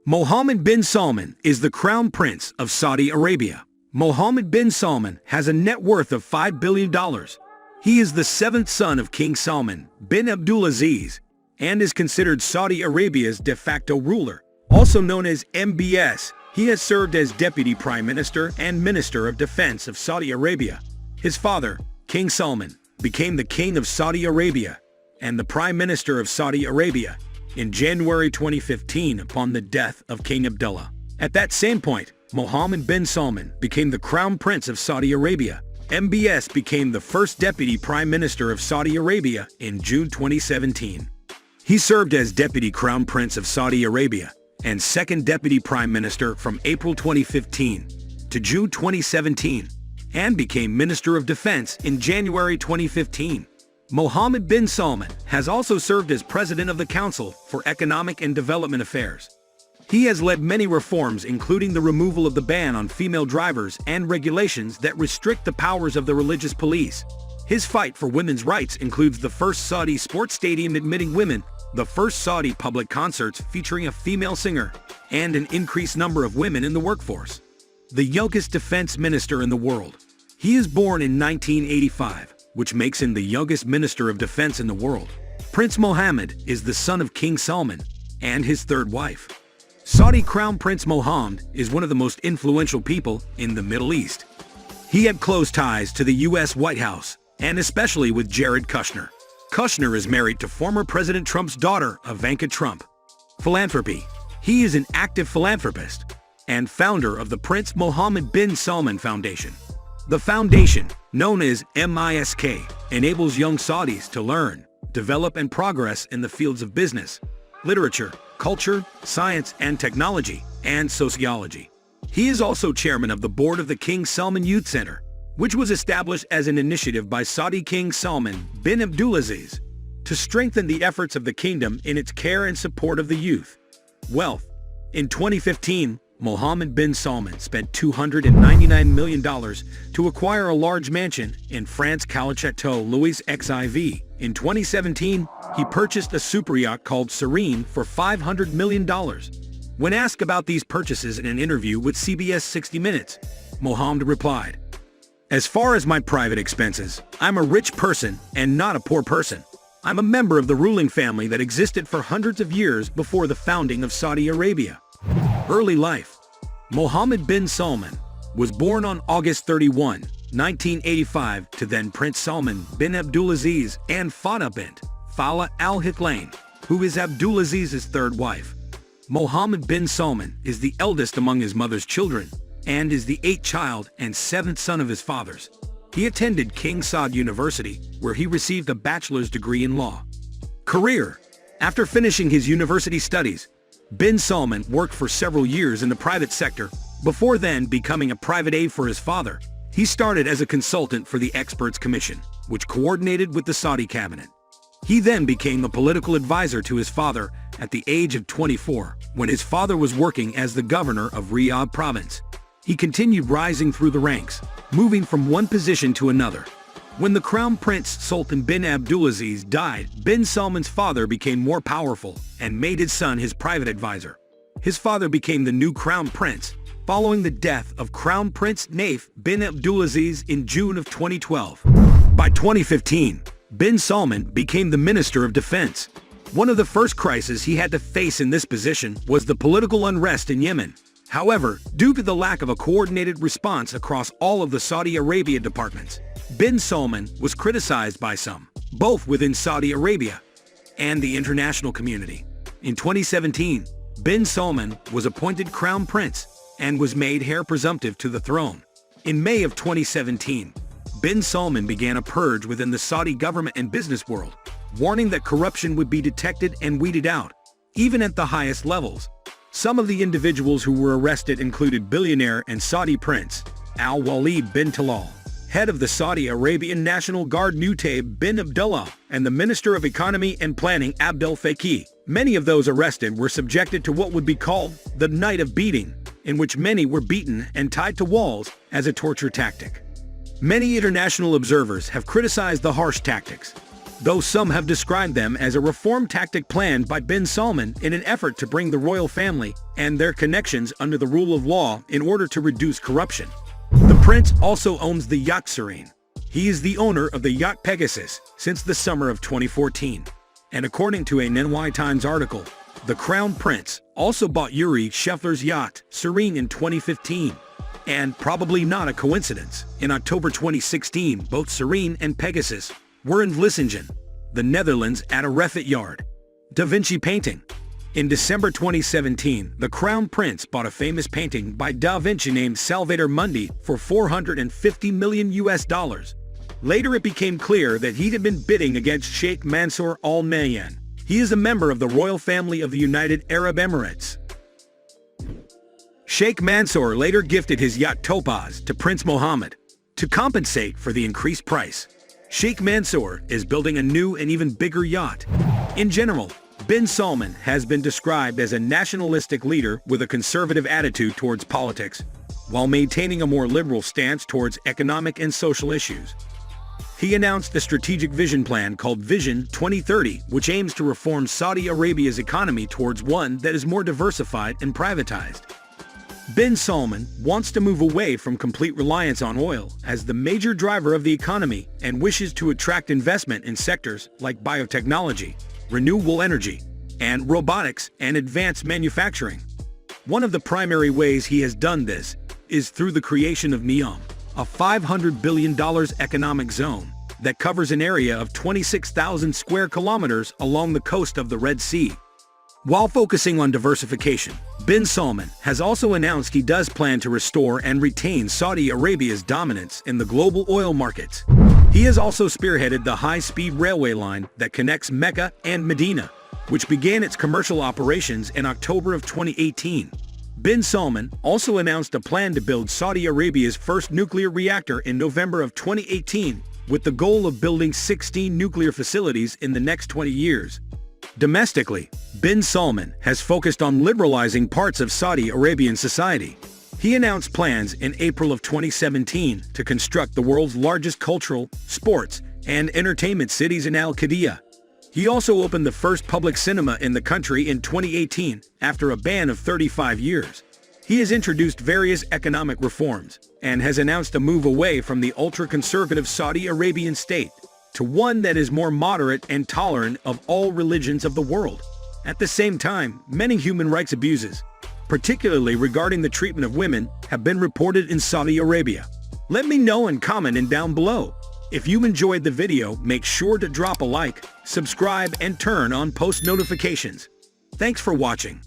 Mohammed bin Salman is the Crown Prince of Saudi Arabia. Mohammed bin Salman has a net worth of $5 billion. He is the seventh son of King Salman bin Abdulaziz and is considered Saudi Arabia's de facto ruler. Also known as MBS, he has served as Deputy Prime Minister and Minister of Defense of Saudi Arabia. His father, King Salman, became the King of Saudi Arabia and the Prime Minister of Saudi Arabia in January 2015 upon the death of King Abdullah. At that same point, Mohammed bin Salman became the Crown Prince of Saudi Arabia. MBS became the first Deputy Prime Minister of Saudi Arabia in June 2017. He served as Deputy Crown Prince of Saudi Arabia and second Deputy Prime Minister from April 2015 to June 2017 and became Minister of Defense in January 2015. Mohammed bin Salman has also served as President of the Council for Economic and Development Affairs. He has led many reforms, including the removal of the ban on female drivers and regulations that restrict the powers of the religious police. His fight for women's rights includes the first Saudi sports stadium admitting women, the first Saudi public concerts featuring a female singer, and an increased number of women in the workforce. The youngest defense minister in the world. He is born in 1985, which makes him the youngest minister of defense in the world. Prince Mohammed is the son of King Salman and his third wife. Saudi Crown Prince Mohammed is one of the most influential people in the Middle East. He had close ties to the U.S. White House, and especially with Jared Kushner. Kushner is married to former President Trump's daughter, Ivanka Trump. Philanthropy. He is an active philanthropist and founder of the Prince Mohammed bin Salman Foundation. The foundation, known as MISK, enables young Saudis to learn, develop, and progress in the fields of business, literature, culture, science and technology, and sociology. He is also chairman of the board of the King Salman Youth Center, which was established as an initiative by Saudi King Salman bin Abdulaziz to strengthen the efforts of the kingdom in its care and support of the youth. Wealth. In 2015, Mohammed bin Salman spent $299 million to acquire a large mansion in France Chateau Louis XIV. In 2017, he purchased a super yacht called Serene for $500 million. When asked about these purchases in an interview with CBS 60 Minutes, Mohammed replied, "As far as my private expenses, I'm a rich person and not a poor person. I'm a member of the ruling family that existed for hundreds of years before the founding of Saudi Arabia." Early life. Mohammed bin Salman was born on August 31, 1985 to then Prince Salman bin Abdulaziz and Fatah bint Fala al-Hitlain, who is Abdulaziz's third wife. Mohammed bin Salman is the eldest among his mother's children and is the eighth child and seventh son of his father's. He attended King Saud University, where he received a bachelor's degree in law. Career. After finishing his university studies, bin Salman worked for several years in the private sector. Before then becoming a private aide for his father, he started as a consultant for the Experts Commission, which coordinated with the Saudi cabinet. He then became a political advisor to his father at the age of 24, when his father was working as the governor of Riyadh province. He continued rising through the ranks, moving from one position to another. When the Crown Prince Sultan bin Abdulaziz died, bin Salman's father became more powerful and made his son his private advisor. His father became the new Crown Prince, following the death of Crown Prince Naif bin Abdulaziz in June of 2012. By 2015, bin Salman became the Minister of Defense. One of the first crises he had to face in this position was the political unrest in Yemen. However, due to the lack of a coordinated response across all of the Saudi Arabia departments, bin Salman was criticized by some, both within Saudi Arabia and the international community. In 2017, bin Salman was appointed Crown Prince and was made heir presumptive to the throne. In May of 2017, bin Salman began a purge within the Saudi government and business world, warning that corruption would be detected and weeded out, even at the highest levels. Some of the individuals who were arrested included billionaire and Saudi prince Al-Walid bin Talal, head of the Saudi Arabian National Guard Nutaib bin Abdullah, and the Minister of Economy and Planning Abdel Fattah. Many of those arrested were subjected to what would be called the Night of Beating, in which many were beaten and tied to walls as a torture tactic. Many international observers have criticized the harsh tactics. though some have described them as a reform tactic planned by bin Salman in an effort to bring the royal family and their connections under the rule of law in order to reduce corruption. The prince also owns the yacht Serene. He is the owner of the yacht Pegasus since the summer of 2014. And according to a NY Times article, the Crown Prince also bought Yuri Scheffler's yacht Serene in 2015. And probably not a coincidence, in October 2016, both Serene and Pegasus were in Vlissingen, the Netherlands, at a refit yard. Da Vinci painting. In December 2017, the Crown Prince bought a famous painting by Da Vinci named Salvator Mundi for $450 million. Later it became clear that he had been bidding against Sheikh Mansour Al Nahyan. He is a member of the royal family of the United Arab Emirates. Sheikh Mansour later gifted his yacht Topaz to Prince Mohammed to compensate for the increased price. Sheikh Mansour is building a new and even bigger yacht. In general, bin Salman has been described as a nationalistic leader with a conservative attitude towards politics, while maintaining a more liberal stance towards economic and social issues. He announced a strategic vision plan called Vision 2030, which aims to reform Saudi Arabia's economy towards one that is more diversified and privatized. Bin Salman wants to move away from complete reliance on oil as the major driver of the economy and wishes to attract investment in sectors like biotechnology, renewable energy, and robotics and advanced manufacturing. One of the primary ways he has done this is through the creation of NEOM, a $500 billion economic zone that covers an area of 26,000 square kilometers along the coast of the Red Sea. While focusing on diversification, bin Salman has also announced he does plan to restore and retain Saudi Arabia's dominance in the global oil markets. He has also spearheaded the high-speed railway line that connects Mecca and Medina, which began its commercial operations in October of 2018. Bin Salman also announced a plan to build Saudi Arabia's first nuclear reactor in November of 2018, with the goal of building 16 nuclear facilities in the next 20 years. Domestically, bin Salman has focused on liberalizing parts of Saudi Arabian society. He announced plans in April of 2017 to construct the world's largest cultural, sports, and entertainment cities in Al Qadiyah. He also opened the first public cinema in the country in 2018 after a ban of 35 years. He has introduced various economic reforms and has announced a move away from the ultra-conservative Saudi Arabian state to one that is more moderate and tolerant of all religions of the world. At the same time, many human rights abuses, particularly regarding the treatment of women, have been reported in Saudi Arabia. Let me know and comment down below. If you enjoyed the video, make sure to drop a like, subscribe, and turn on post notifications. Thanks for watching.